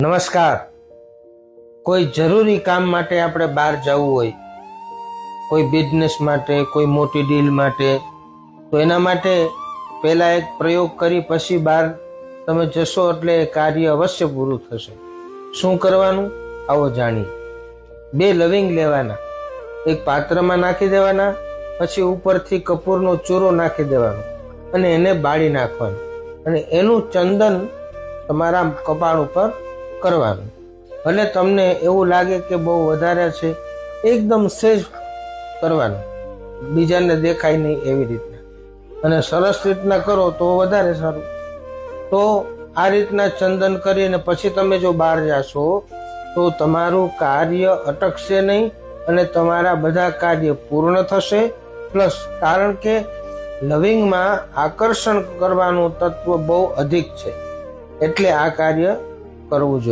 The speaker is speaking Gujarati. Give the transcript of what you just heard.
નમસ્કાર। કોઈ જરૂરી કામ માટે આપણે બહાર જવું હોય, કોઈ બિઝનેસ માટે, કોઈ મોટી ડીલ માટે, તો એના માટે પહેલા એક પ્રયોગ કરી પછી બહાર તમે જશો એટલે એ કાર્ય અવશ્ય પૂરું થશે। શું કરવાનું આવો જાણીએ। 2 લવિંગ લેવાના, એક પાત્રમાં નાખી દેવાના, પછી ઉપરથી કપૂરનો ચૂરો નાખી દેવાનો અને એને બાળી નાખવાનું અને એનું ચંદન તમારા કપાળ ઉપર કરવાનું। ભલે તમને એવું લાગે કે બહુ વધારે છે, એકદમ સહેજ કરવાનું, બીજાને દેખાય નહીં એવી રીતના, અને સરસ રીતના કરો તો વધારે સારું। તો આ રીતના ચંદન કરીને પછી તમે જો બહાર જાશો તો તમારું કાર્ય અટકશે નહીં અને તમારા બધા કાર્ય પૂર્ણ થશે। પ્લસ કારણ કે લવિંગમાં આકર્ષણ કરવાનું તત્વ બહુ અધિક છે, એટલે આ કાર્ય કરવું જોઈએ।